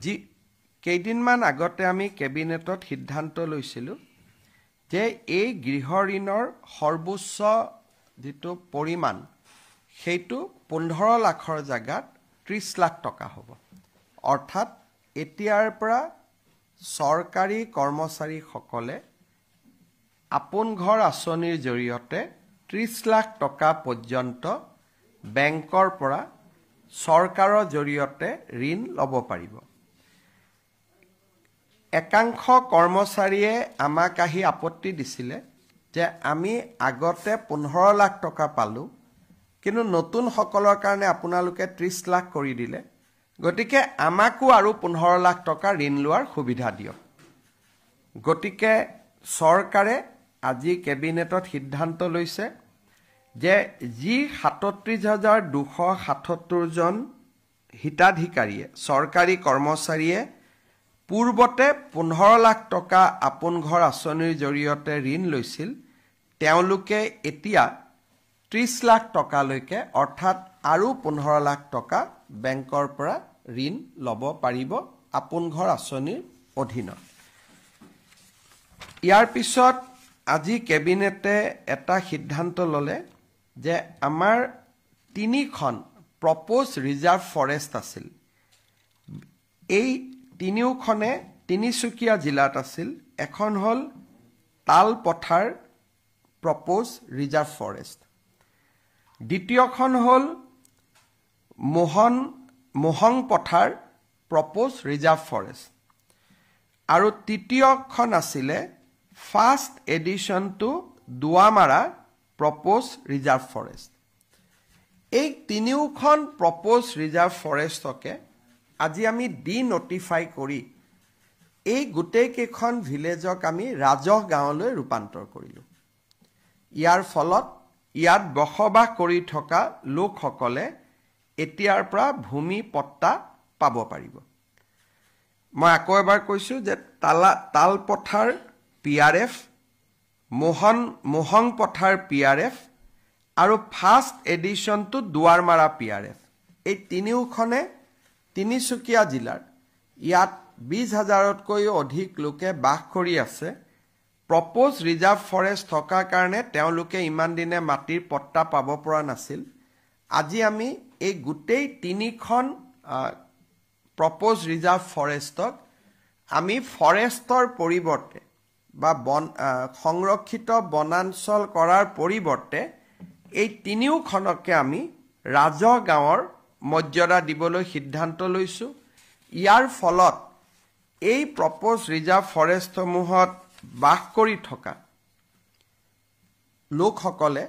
যি কেইদিনমান আগতে আমি কেবিনেটত সিদ্ধান্ত লৈছিলোঁ যে এই গৃহ ঋণৰ সৰ্বোচ্চ যিটো পৰিমাণ সেইটো 15 লাখৰ জাগাত 30 লাখ টকা হ'ব। অৰ্থাৎ এতিয়াৰ পৰা চৰকাৰী কৰ্মচাৰীসকলে আপোন ঘৰ আঁচনিৰ জৰিয়তে 30 লাখ টকা পৰ্যন্ত বেংকৰ পৰা চৰকাৰৰ জৰিয়তে ঋণ ল'ব পাৰিব। একাংশ কৰ্মচাৰীয়ে আমাক আহি আপত্তি দিছিলে যে আমি আগতে 15 লাখ টকা পালোঁ, কিন্তু নতুনসকলৰ কাৰণে আপোনালোকে 30 লাখ কৰি দিলে, গতিকে আমাকো আৰু 15 লাখ টকা ঋণ লোৱাৰ সুবিধা দিয়ক। গতিকে চৰকাৰে আজি কেবিনেটত সিদ্ধান্ত লৈছে যে যি 37,277 জন হিতাধিকাৰীয়ে চৰকাৰী কৰ্মচাৰীয়ে পূৰ্বতে 15 লাখ টকা আপোন ঘৰ আঁচনিৰ জৰিয়তে ঋণ লৈছিল, তেওঁলোকে এতিয়া 30 লাখ টকালৈকে অৰ্থাৎ আৰু 15 লাখ টকা বেংকৰ পৰা ঋণ ল'ব পাৰিব আপোন ঘৰ আঁচনিৰ অধীনত। ইয়াৰ পিছত আজি কেবিনেটে এটা সিদ্ধান্ত ল'লে যে আমাৰ 3খন প্ৰপ'জ ৰিজাৰ্ভ ফৰেষ্ট আছিল। এই তিনিওখনে তিনিচুকীয়া জিলাত আছিল। এখন হ'ল তালপথাৰ প্ৰপ'জ ৰিজাৰ্ভ ফৰেষ্ট, দ্বিতীয়খন হ'ল মোহং পথাৰ প্ৰপ'জ ৰিজাৰ্ভ ফৰেষ্ট, আৰু তৃতীয়খন আছিলে first addition to Duamara propose reserve forest. এই তিনিওখন প্ৰপ'জ ৰিজাৰ্ভ ফৰেষ্টকে আজি আমি নটিফাই কৰি এই গোটেইকেইখন ভিলেজক আমি ৰাজহ গাঁৱলৈ ৰূপান্তৰ কৰিলোঁ। ইয়াৰ ফলত ইয়াত বসবাস কৰি থকা লোকসকলে এতিয়াৰ পৰা ভূমি পট্টা পাব পাৰিব। মই আকৌ এবাৰ কৈছোঁ যে তালপথাৰ PRF, মোহং পথাৰ PRF আৰু ফাৰ্ষ্ট এডিশ্যন টু দুৱাৰমাৰা PRF, এই তিনিওখনে তিনিচুকীয়া জিলাৰ ইয়াত 20,000তকৈও অধিক লোকে বাস কৰি আছে। প্ৰপ'জ ৰিজাৰ্ভ ফৰেষ্ট থকাৰ কাৰণে তেওঁলোকে ইমান দিনে মাটিৰ পট্টা পাব পৰা নাছিল। আজি আমি এই গোটেই তিনিখন প্ৰপ'জ ৰিজাৰ্ভ ফৰেষ্টক আমি ফৰেষ্টৰ পৰিৱৰ্তে বা সংৰক্ষিত বনাঞ্চল কৰাৰ পৰিৱৰ্তে এই তিনিওখনকে আমি ৰাজহ গাঁৱৰ মৰ্যাদা দিবলৈ সিদ্ধান্ত লৈছোঁ। ইয়াৰ ফলত এই প্ৰপ'জ ৰিজাৰ্ভ ফৰেষ্টসমূহত বাস কৰি থকা লোকসকলে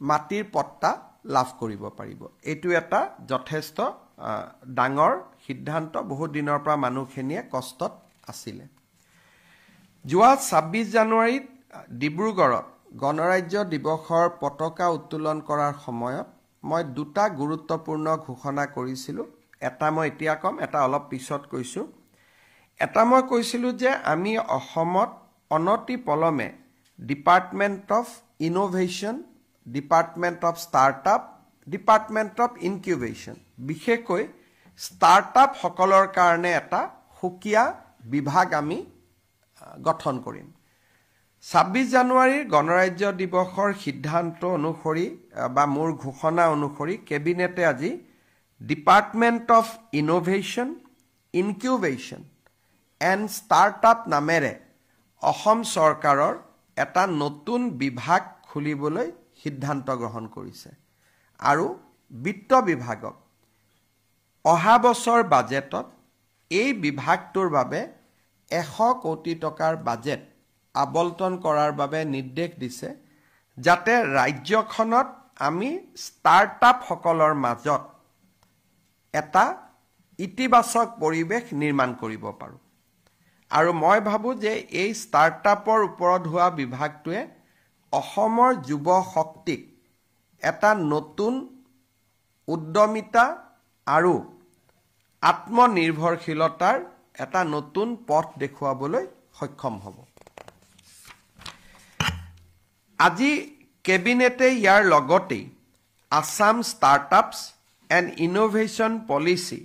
মাটিৰ পট্টা লাভ কৰিব পাৰিব। এইটো এটা যথেষ্ট ডাঙৰ সিদ্ধান্ত। বহুত দিনৰ পৰা মানুহখিনিয়ে কষ্টত আছিলে। যোৱা 26 জানুৱাৰীত ডিব্ৰুগড়ত গণৰাজ্য দিৱসৰ পতাকা উত্তোলন কৰাৰ সময়ত মই দুটা গুৰুত্বপূৰ্ণ ঘোষণা কৰিছিলোঁ। এটা মই এতিয়া ক'ম, এটা অলপ পিছত কৈছোঁ। এটা মই কৈছিলোঁ যে আমি অসমত অনতি পলমে department of innovation, department of startup, department of incubation, বিশেষকৈ ষ্টাৰ্টআপসকলৰ কাৰণে এটা সুকীয়া বিভাগ আমি গঠন কৰিম। 26 জানুৱাৰীৰ গণৰাজ্য দিৱসৰ সিদ্ধান্ত অনুসৰি বা মোৰ ঘোষণা অনুসৰি কেবিনেটে আজি department of innovation, incubation and startup নামেৰে অসম চৰকাৰৰ এটা নতুন বিভাগ খুলিবলৈ সিদ্ধান্ত গ্ৰহণ কৰিছে। আৰু বিত্ত বিভাগক অহা বছৰ বাজেটত এই বিভাগটোৰ বাবে 100 কোটি টকাৰ বাজেট আবণ্টন কৰাৰ বাবে নিৰ্দেশ দিছে, যাতে ৰাজ্যখনত আমি ষ্টাৰ্টআপসকলৰ মাজত এটা ইতিবাচক পৰিৱেশ নিৰ্মাণ কৰিব পাৰোঁ। আৰু মই ভাবোঁ যে এই ষ্টাৰ্টআপৰ ওপৰত হোৱা বিভাগটোৱে অসমৰ যুৱ শক্তিক এটা নতুন উদ্যমিতা আৰু আত্মনিৰ্ভৰশীলতাৰ এটা নতুন পথ দেখুৱাবলৈ সক্ষম হ'ব। আজি কেবিনেটে ইয়াৰ লগতেই Assam startups and innovation policy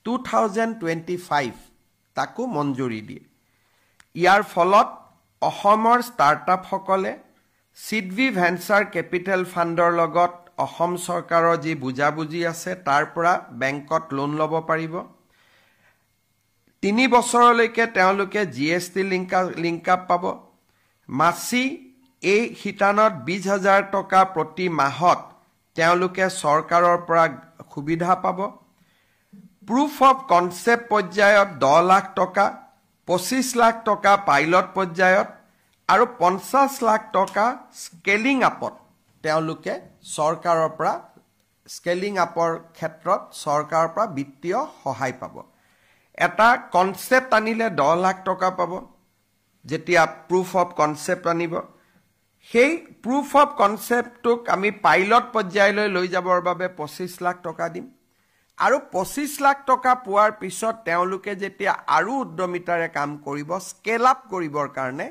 2025 তাকো মঞ্জুৰি দিয়ে ইয়াৰ ফলত অসমৰ ষ্টাৰ্টআপ সকলে সিডভি ভেঞ্চাৰ কেপিটেল ফাণ্ডৰ লগত অসম চৰকাৰৰ যি বুজাবুজি আছে তাৰ পৰা বেংকত লোন ল'ব পাৰিব 3 বছৰলৈকে তেওঁলোকে জিএসটি লিংক আপ পাব মাসি এই হিতানত 20,000 টকা প্ৰতি মাহত তেওঁলোকে চৰকাৰৰ পৰা সুবিধা পাব প্ৰুফ অফ কনসেপ্ট পৰ্যায়ত 10 লাখ টকা 25 লাখ টকা পাইলট পৰ্যায়ত আৰু 50 লাখ টকা স্কেলিং আপত তেওঁলোকে চৰকাৰৰ পৰা স্কেলিং আপৰ ক্ষেত্ৰত চৰকাৰৰ পৰা বিত্তীয় সহায় পাব এটা কনসেপ্ট আনিলে 10 লাখ টকা পাব যেতিয়া প্ৰুফ অফ কনসেপ্ট আনিব সেই প্ৰুফ অফ কনসেপ্টক আমি পাইলট পৰ্যায়লৈ লৈ যাবৰ বাবে 25 লাখ টকা দিম আৰু 25 লাখ টকা পোৱাৰ পিছত তেওঁলোকে যেতিয়া আৰু উদ্যমিতাৰে কাম কৰিব স্কেল আপ কৰিবৰ কাৰণে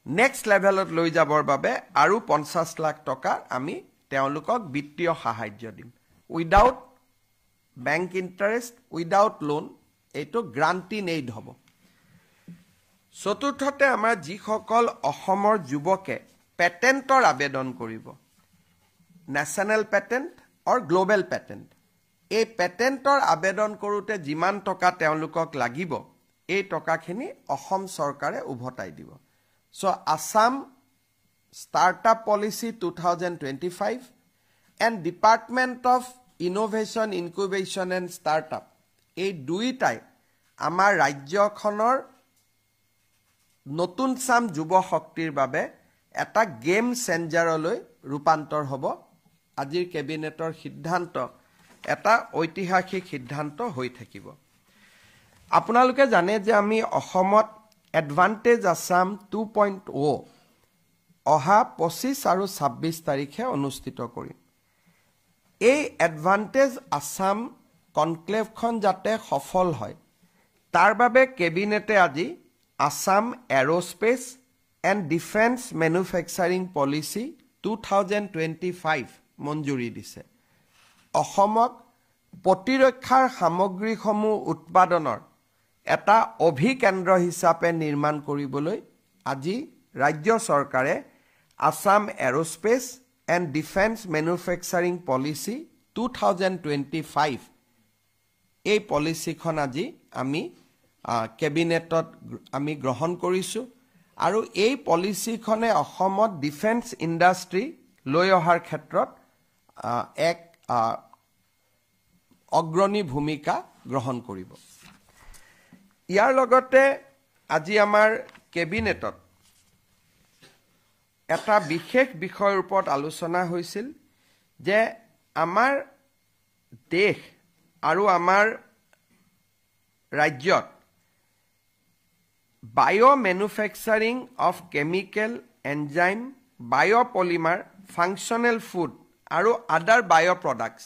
নেক্সট লেভেলত লৈ যাবৰ বাবে আৰু 50 লাখ টকা আমি তেওঁলোকক বিত্তীয় সাহায্য দিম without bank interest without loan এইটো গ্ৰান্টিং এইড হ'ব চতুৰ্থতে আমাৰ যিসকল অসমৰ যুৱকে পেটেন্টৰ আবেদন কৰিব নেশ্যনেল পেটেন্ট অৰ গ্লোবেল পেটেন্ট এই পেটেন্টৰ আবেদন কৰোতে যিমান টকা তেওঁলোকক লাগিব এই টকাখিনি অসম চৰকাৰে উভতাই দিব so Assam startup policy 2025 and department of innovation incubation and startup এই দুইটাই আমাৰ ৰাজ্যখনৰ নতুন চাম যুৱ শক্তিৰ বাবে এটা গেম চেঞ্জাৰলৈ ৰূপান্তৰ হ'ব আজিৰ কেবিনেটৰ সিদ্ধান্ত এটা ঐতিহাসিক সিদ্ধান্ত হৈ থাকিব আপোনালোকে জানে যে আমি অসমত এডভান্টেজ আসাম 2.0 অহা 25 আৰু 26 তাৰিখে অনুষ্ঠিত কৰিম এই এডভান্টেজ আসাম কনক্লেভখন যাতে সফল হয় তাৰ বাবে কেবিনেটে আজি Assam aerospace and defence manufacturing policy 2025 মঞ্জুৰি দিছে অসমক প্ৰতিৰক্ষাৰ সামগ্ৰীসমূহ উৎপাদনৰ এটা অভিকেন্দ্ৰ হিচাপে নিৰ্মাণ কৰিবলৈ আজি ৰাজ্য চৰকাৰে Assam aerospace and defence manufacturing policy 2025 এই পলিচিখন আজি আমি কেবিনেটত আমি গ্ৰহণ কৰিছো আৰু এই পলিচিখনে অসমত ডিফেন্স ইণ্ডাষ্ট্ৰি লৈ অহাৰ ক্ষেত্ৰত এক অগ্ৰণী ভূমিকা গ্ৰহণ কৰিব ইয়াৰ লগতে আজি আমাৰ কেবিনেটত এটা বিশেষ বিষয়ৰ ওপৰত আলোচনা হৈছিল যে আমাৰ দেশ আৰু আমাৰ ৰাজ্যত bio manufacturing of chemical enzyme biopolymer functional food আৰু আদাৰ বায়ো প্ৰডাক্টস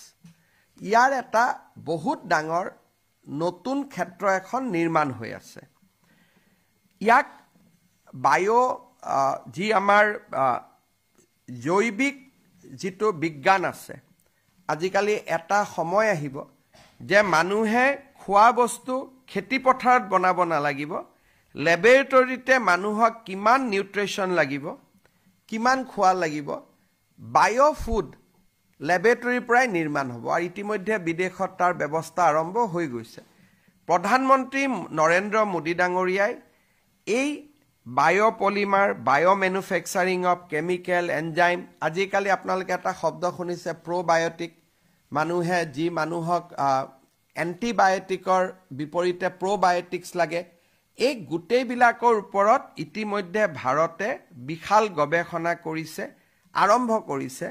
ইয়াৰ এটা বহুত ডাঙৰ নতুন ক্ষেত্ৰ এখন নিৰ্মাণ হৈ আছে ইয়াক বায়ো যি আমাৰ জৈৱিক যিটো বিজ্ঞান আছে আজিকালি এটা সময় আহিব যে মানুহে খোৱা বস্তু খেতি পথাৰত বনাব নালাগিব ল্যাবৰেটৰীতে মানুহক কিমান নিউট্ৰিশন লাগিব কিমান খোৱা লাগিব বায়ো ফুড ল্যাবৰেটৰীৰ পৰাই নিৰ্মাণ হ'ব আৰু ইতিমধ্যে বিদেশত তাৰ ব্যৱস্থা আৰম্ভ হৈ গৈছে প্ৰধানমন্ত্ৰী নৰেন্দ্ৰ মোদী ডাঙৰীয়াই এই বায়োপলিমাৰ বায়ো ম্যানুফ্যাকচাৰিং অফ কেমিকেল এনজাইম আজিকালি আপোনালোকে এটা শব্দ শুনিছে প্ৰবায়োটিক মানুহে যি মানুহক এন্টিবায়োটিকৰ বিপৰীতে প্ৰবায়োটিক্স লাগে এই গোটেইবিলাকৰ ওপৰত ইতিমধ্যে ভাৰতে বিশাল গৱেষণা কৰিছে আৰম্ভ কৰিছে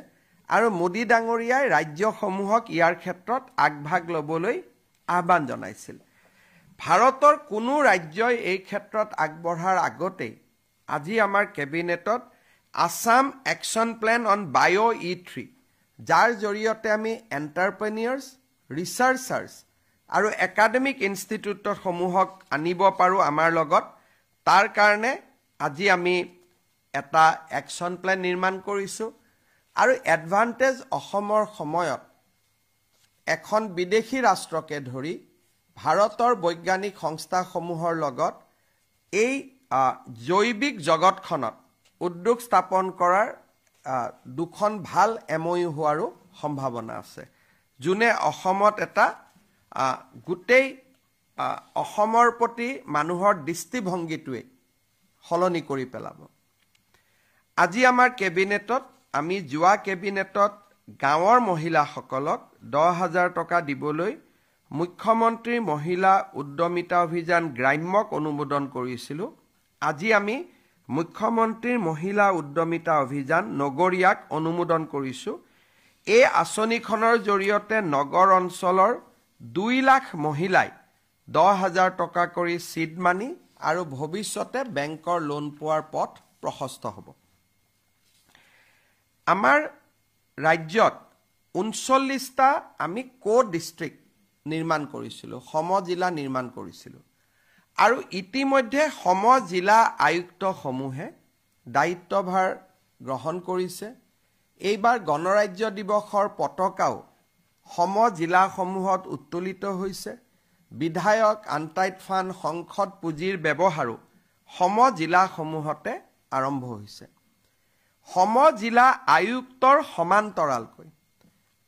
আৰু মোদী ডাঙৰীয়াই ৰাজ্যসমূহক ইয়াৰ ক্ষেত্ৰত আগভাগ ল'বলৈ আহ্বান জনাইছিল ভাৰতৰ কোনো ৰাজ্যই এই ক্ষেত্ৰত আগবঢ়াৰ আগতে আজি আমাৰ কেবিনেটত আসাম একশন প্ল্যান অন বায়ো E3 যাৰ জৰিয়তে আমি এন্টাৰপ্ৰেনিয়ৰ্স ৰিসাৰ্চাৰ্স আৰু একাডেমিক ইনষ্টিটিউটৰ সমূহক আনিব পাৰো আমাৰ লগত তাৰ কাৰণে আজি আমি এটা একশন প্ল্যান নিৰ্মাণ কৰিছো আৰু এডভান্টেজ অসমৰ সময়ত এখন বিদেশী ৰাষ্ট্ৰকে ধৰি ভাৰতৰ বৈজ্ঞানিক সংস্থাসমূহৰ লগত এই জৈৱিক জগতখনত উদ্যোগ স্থাপন কৰাৰ দুখন ভাল MOU হোৱাৰো সম্ভাৱনা আছে, যোনে অসমত এটা গোটেই অসমৰ প্ৰতি মানুহৰ দৃষ্টিভংগীটোৱে সলনি কৰি পেলাব। আজি আমাৰ কেবিনেটত আমি যোৱা কেবিনেটত গাঁৱৰ মহিলাসকলক 10,000 টকা দিবলৈ মুখ্যমন্ত্ৰী মহিলা উদ্যমিতা অভিযান গ্ৰাম্যক অনুমোদন কৰিছিলোঁ। আজি আমি মুখ্যমন্ত্ৰীৰ মহিলা উদ্যমিতা অভিযান নগৰীয়াক অনুমোদন কৰিছোঁ। এই আঁচনিখনৰ জৰিয়তে নগৰ অঞ্চলৰ 2 লাখ মহিলাই 10,000 টকা কৰি চিড মানি আৰু ভৱিষ্যতে বেংকৰ লোন পোৱাৰ পথ প্ৰশস্ত হ'ব। আমাৰ ৰাজ্যত 39টা আমি ডিষ্ট্ৰিক্ট নিৰ্মাণ কৰিছিলোঁ, সমজিলা নিৰ্মাণ কৰিছিলোঁ। আৰু ইতিমধ্যে সমজিলা আয়ুক্তসমূহে দায়িত্বভাৰ গ্ৰহণ কৰিছে। এইবাৰ গণৰাজ্য দিৱসৰ পতাকাও সমজিলাসমূহত উত্তোলিত হৈছে। বিধায়ক আনটাইড ফাণ্ড সংসদ পুঁজিৰ ব্যৱহাৰো সমজিলাসমূহতে আৰম্ভ হৈছে। সমজিলা আয়ুক্তৰ সমান্তৰালকৈ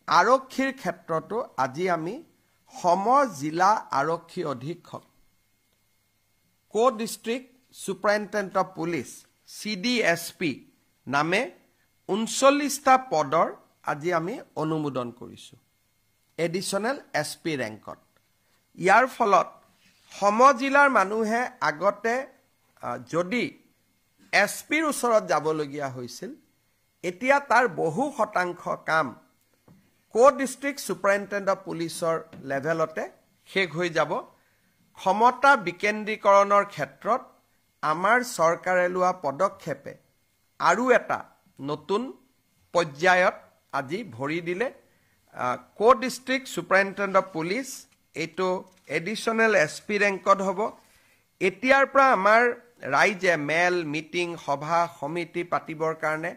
আৰক্ষীৰ ক্ষেত্ৰতো আজি আমি সমজিলা আৰক্ষী অধীক্ষক district superintendent of police CDSP নামে 39টা পদৰ আজি আমি অনুমোদন কৰিছোঁ এডিশ্যনেল SP ৰেংকত। ইয়াৰ ফলত সমজিলাৰ মানুহে আগতে যদি SPৰ ওচৰত যাবলগীয়া হৈছিল, এতিয়া তাৰ বহু শতাংশ কাম ডিষ্ট্ৰিক্ট সুপাৰিনটেণ্ডেণ্ট অফ পুলিচৰ লেভেলতে শেষ হৈ যাব। ক্ষমতা বিকেন্দ্ৰীকৰণৰ ক্ষেত্ৰত আমাৰ চৰকাৰে লোৱা পদক্ষেপে আৰু এটা নতুন পৰ্যায়ত আজি ভৰি দিলে। ডিষ্ট্ৰিক্ট সুপাৰিনটেণ্ডেণ্ট অফ পুলিচ এইটো এডিশ্যনেল SP ৰেংকত হ'ব। এতিয়াৰ পৰা আমাৰ ৰাইজে মেল মিটিং সভা সমিতি পাতিবৰ কাৰণে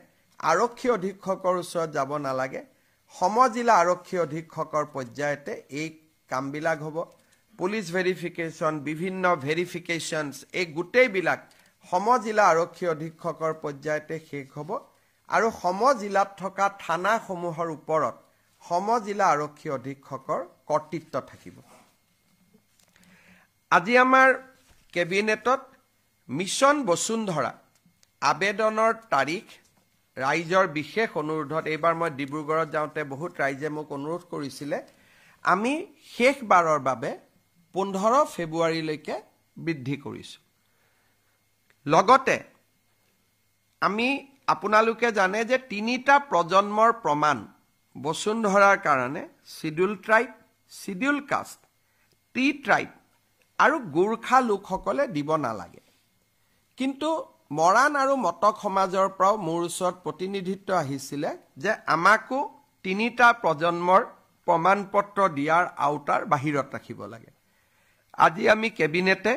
আৰক্ষী অধীক্ষকৰ ওচৰত যাব নালাগে। সমজিলা আৰক্ষী অধীক্ষকৰ পৰ্যায়তে এই কামবিলাক হ'ব। পুলিচ ভেৰিফিকেশ্যন, বিভিন্ন ভেৰিফিকেশ্যনছ, এই গোটেইবিলাক সমজিলা আৰক্ষী অধীক্ষকৰ পৰ্যায়তে শেষ হ'ব। আৰু সমজিলাত থকা থানাসমূহৰ ওপৰত সমজিলা আৰক্ষী অধীক্ষকৰ কৰ্তৃত্ব থাকিব। আজি আমাৰ কেবিনেটত মিছন বসুন্ধৰা আবেদনৰ তাৰিখ ৰাইজৰ বিশেষ অনুৰোধত, এইবাৰ মই ডিব্ৰুগড়ত যাওঁতে বহুত ৰাইজে মোক অনুৰোধ কৰিছিলে, আমি শেষবাৰৰ বাবে 15 ফেব্ৰুৱাৰীলৈকে বৃদ্ধি কৰিছোঁ। লগতে আমি আপোনালোকে জানে যে 3টা প্ৰজন্মৰ প্ৰমাণ বসুন্ধৰাৰ কাৰণে schedule tribe, schedule caste, T tribe আৰু গোৰ্খা লোকসকলে দিব নালাগে। কিন্তু মৰাণ আৰু মটক সমাজৰ পৰাও মোৰ ওচৰত প্ৰতিনিধিত্ব আহিছিলে যে আমাকো 3টা প্ৰজন্মৰ প্ৰমাণপত্ৰ দিয়াৰ আওতাৰ বাহিৰত ৰাখিব লাগে। আজি আমি কেবিনেটে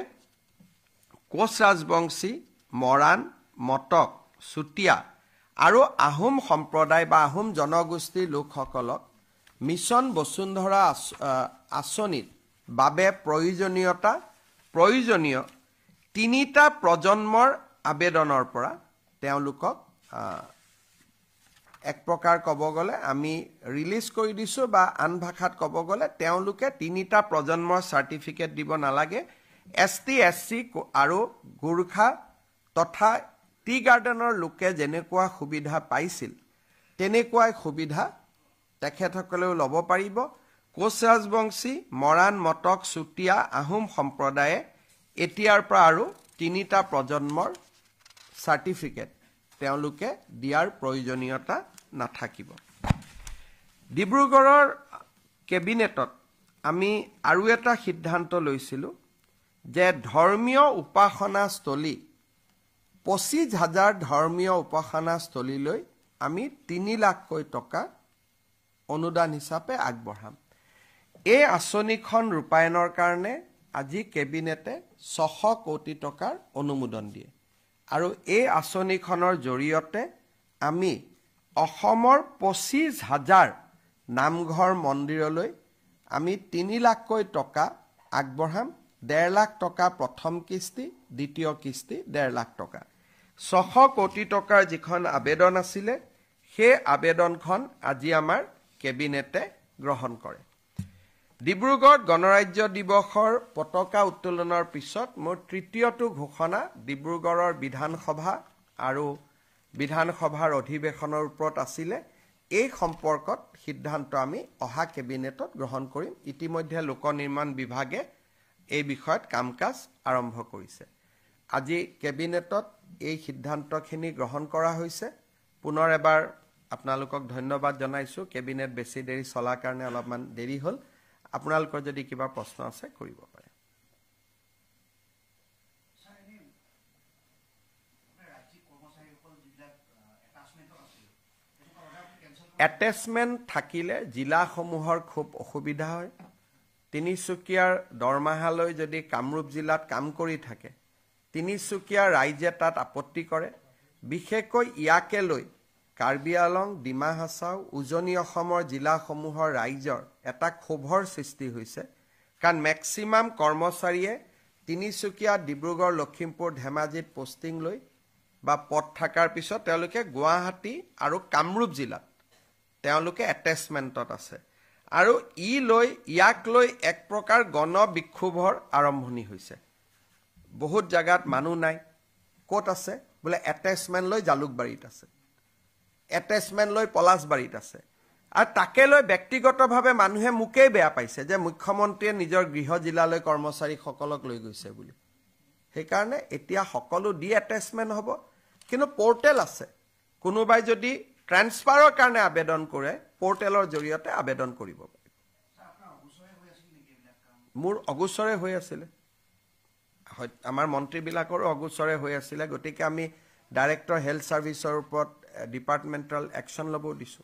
কোচ ৰাজবংশী, মৰাণ, মটক, চুতীয়া আৰু আহোম সম্প্ৰদায় বা আহোম জনগোষ্ঠীৰ লোকসকলক মিছন বসুন্ধৰা আঁচনিৰ বাবে প্ৰয়োজনীয় 3টা প্ৰজন্মৰ আবেদনৰ পৰা তেওঁলোকক এক প্ৰকাৰ ক'ব গ'লে আমি ৰিলিজ কৰি দিছোঁ, বা আন ভাষাত ক'ব গ'লে তেওঁলোকে 3টা প্ৰজন্মৰ চাৰ্টিফিকেট দিব নালাগে। ST SC আৰু গোৰ্খা তথা টি গাৰ্ডেনৰ লোকে যেনেকুৱা সুবিধা পাইছিল তেনেকুৱাই সুবিধা তেখেতসকলেও ল'ব পাৰিব। কোচ ৰাজবংশী, মৰাণ, মটক, চুতীয়া, আহোম সম্প্ৰদায়ে এতিয়াৰ পৰা আৰু 3টা প্ৰজন্মৰ চাৰ্টিফিকেট তেওঁলোকে দিয়াৰ প্ৰয়োজনীয়তা নাথাকিব। ডিব্ৰুগড়ৰ কেবিনেটত আমি আৰু এটা সিদ্ধান্ত লৈছিলোঁ যে ধৰ্মীয় উপাসনাস্থলী 25,000 ধৰ্মীয় উপাসনাস্থলীলৈ আমি 3 লাখকৈ টকা অনুদান হিচাপে আগবঢ়াম। এই আঁচনিখন ৰূপায়ণৰ কাৰণে আজি কেবিনেটে 600 কোটি টকাৰ অনুমোদন দিয়ে। আৰু এই আঁচনিখনৰ জৰিয়তে আমি অসমৰ 25,000 নামঘৰ মন্দিৰলৈ আমি 3 লাখকৈ টকা আগবঢ়াম 1.5 লাখ টকা প্ৰথম কিস্তি দ্বিতীয় কিস্তি 1.5 লাখ টকা 600 কোটি টকাৰ যিখন আবেদন আছিলে সেই আবেদনখন আজি আমাৰ কেবিনেটে গ্ৰহণ কৰে ডিব্ৰুগড় গণৰাজ্য দিৱসৰ পতাকা উত্তোলনৰ পিছত মোৰ তৃতীয়টো ঘোষণা ডিব্ৰুগড়ৰ বিধানসভা আৰু বিধানসভাৰ অধিৱেশনৰ ওপৰত আছিলে এই সম্পৰ্কত সিদ্ধান্ত আমি অহা কেবিনেটত গ্ৰহণ কৰিম ইতিমধ্যে লোক নিৰ্মাণ বিভাগে এই বিষয়ত কামকাজ আৰম্ভ কৰিছে আজি কেবিনেটত এই সিদ্ধান্তখিনি গ্ৰহণ কৰা হৈছে পুনৰ এবাৰ আপোনালোকক ধন্যবাদ জনাইছো কেবিনেট বেছি দেৰি চলাৰ কাৰণে অলপমান দেৰি হ'ল আপোনালোকৰ যদি কিবা প্ৰশ্ন আছে কৰিব পাৰে এটেচমেন্ট থাকিলে জিলাসমূহৰ খুব অসুবিধা হয় তিনিচুকীয়াৰ দৰমাহালৈ যদি কামৰূপ জিলাত কাম কৰি থাকে তিনিচুকীয়া ৰাইজে তাত আপত্তি কৰে বিশেষকৈ ইয়াকে লৈ কাৰ্বি আলং ডিমা হাছাও উজনি অসমৰ জিলাসমূহৰ ৰাইজৰ এটা ক্ষোভৰ সৃষ্টি হৈছে কাৰণ মেক্সিমাম কৰ্মচাৰীয়ে তিনিচুকীয়া ডিব্ৰুগড় লখিমপুৰ ধেমাজিত পোষ্টিং লৈ বা পদ থাকাৰ পিছত তেওঁলোকে গুৱাহাটী আৰু কামৰূপ জিলাত তেওঁলোকে এটেচমেন্টত আছে আৰু ইয়াক লৈ এক প্ৰকাৰ গণ বিক্ষোভৰ আৰম্ভণি হৈছে বহুত জায়গাত মানুহ নাই কোট আছে বলে এটেচমেন্ট লৈ জালুকবাৰীত আছে এটেচমেন্ট লৈ পলাশবাৰীত আছে আৰু তাকে লৈ ব্যক্তিগতভাৱে মানুহে মুকেই বেয়া পাইছে যে মুখ্যমন্ত্ৰীয়ে নিজৰ গৃহ জিলালৈ কৰ্মচাৰী সকলক লৈ গৈছে বুলি সেইকাৰণে এতিয়া সকলো ডি এটেচমেন্ট হ'ব কিন্তু পোৰ্টেল আছে কোনোবাই যদি ট্ৰান্সফাৰৰ কাৰণে আবেদন কৰে পোৰ্টেলৰ জৰিয়তে আবেদন কৰিব পাৰিব মোৰ অগুচৰে হৈ আছিল আমাৰ মন্ত্ৰীবিলাকৰ অগুচৰে হৈ আছিল গতিকে আমি ডাইৰেক্টৰ হেলথ সাৰ্ভিসৰ ওপৰত ডিপাৰ্টমেন্টাল একশন লব দিছো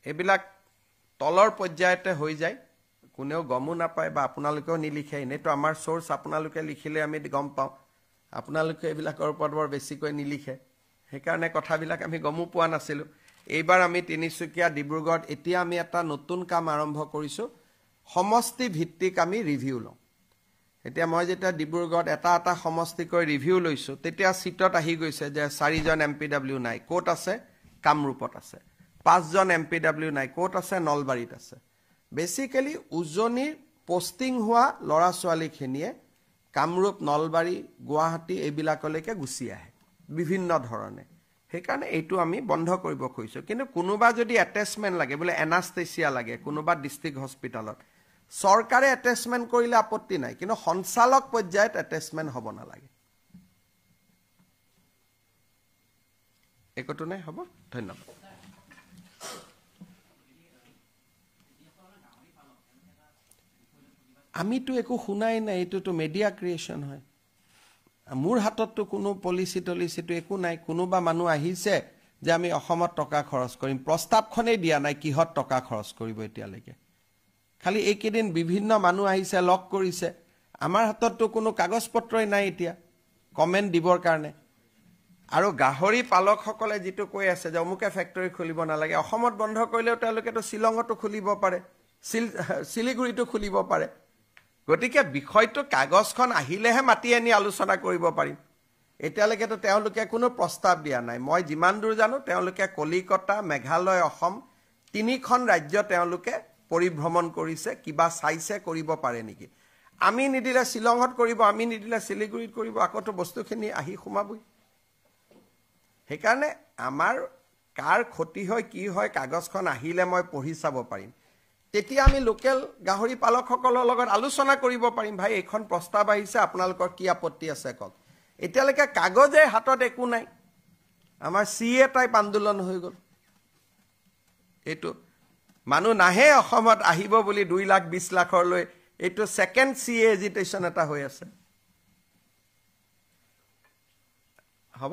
এবিলাক তলৰ পৰ্যায়তে হৈ যায় কোনেও গমো নাপায় বা আপোনালোকেও নিলিখে এনেতো আমাৰ সোৰ্স আপোনালোকে লিখিলে আমি গম পাওঁ আপোনালোকে এবিলাকৰ ওপৰত বৰ বেছিকৈ নিলিখে সেইকাৰণে কথাবিলাক আমি গমো পোৱা নাছিলো এইবাৰ আমি তিনিচুকীয়া ডিব্ৰুগড়ত এতিয়া আমি এটা নতুন কাম আৰম্ভ কৰিছো সমষ্টি ভিত্তিক আমি ৰিভিউ লওঁ এতিয়া মই যেতিয়া ডিব্ৰুগড়ত এটা সমষ্টিকৈ ৰিভিউ লৈছো তেতিয়া সিটত আহি গৈছে যে 4 জন এমপিডব্লিউ নাই কোট আছে কামৰূপত আছে 5 জন এমপিডব্লিউ নাই কোট আছে নলবাৰীত আছে বেসিক্যালি উজনিৰ পোষ্টিং হোৱা লৰা ছোৱালীখিনিয়ে কামৰূপ নলবাৰী গুৱাহাটী এইবিলাকলৈকে গুচি আহে বিভিন্ন ধৰণে সেইকাৰণে এইটো আমি বন্ধ কৰিব খুজিছো কিন্তু কোনোবা যদি এটেচমেন্ট লাগে বলে এনাস্থেচিয়া লাগে কোনোবা ডিস্ট্ৰিক্ট হস্পিটালত সৰকাৰে এটেচমেন্ট কৰিলে আপত্তি নাই কিন্তু সঞ্চালক পৰ্যায়ত এটেচমেন্ট হ'ব নালাগে একটো নাই হ'ব ধন্যবাদ আমিতো একো শুনাই নাই এটোতো মিডিয়া ক্ৰিয়েচন হয় মোৰ হাতততো কোনো পলিচিটো একো নাই কোনোবা মানুহ আহিছে যে আমি অসমত টকা খৰচ কৰিম প্ৰস্তাৱখনেই দিয়া নাই কিহত টকা খৰচ কৰিব এতিয়ালৈকে খালি এইকেদিন বিভিন্ন মানুহ আহিছে লক কৰিছে আমাৰ হাতততো কোনো কাগজ পত্ৰই নাই এতিয়া কমেন্ট দিবৰ কাৰণে আৰু গাহৰি পালকসকলে যেটো কৈ আছে যে অমুকে ফ্যাক্টৰী খুলিব নালাগে অসমত বন্ধ কৰিলেও তেওঁলোকেতো শিলঙতো খুলিব পাৰে শিলিগুৰিতো খুলিব পাৰে গতিকে বিষয়টো কাগজখন আহিলেহে মাতি আনি আলোচনা কৰিব পাৰিম এতিয়ালৈকেতো তেওঁলোকে কোনো প্ৰস্তাৱ দিয়া নাই মই যিমান দূৰ জানো তেওঁলোকে কলিকতা মেঘালয় অসম তিনিখন ৰাজ্য তেওঁলোকে পৰিভ্ৰমণ কৰিছে কিবা চাইছে কৰিব পাৰে নেকি আমি নিদিলে শিলঙত কৰিব আমি নিদিলে শিলিগুৰিত কৰিব আকতো বস্তুখিনি আহি খুমাবই সেইকাৰণে আমাৰ কাৰ ক্ষতি হয় কি হয় কাগজখন আহিলে মই পঢ়ি চাব পাৰিম তেতিয়া আমি লোকেল গাহৰি পালকসকলৰ লগত আলোচনা কৰিব পাৰিম ভাই এখন প্ৰস্তাৱ আহিছে আপোনালোকৰ কি আপত্তি আছে কওক এতিয়ালৈকে কাগজে হাতত একো নাই আমাৰ সিএ টাইপ আন্দোলন হৈ গল এটো মানুহ নাহে অসমত আহিব বুলি 2 লাখ 20 লাখৰ লৈ এটো সেকেন্ড সিএ এজিটেশন এটা হৈ আছে হ'ব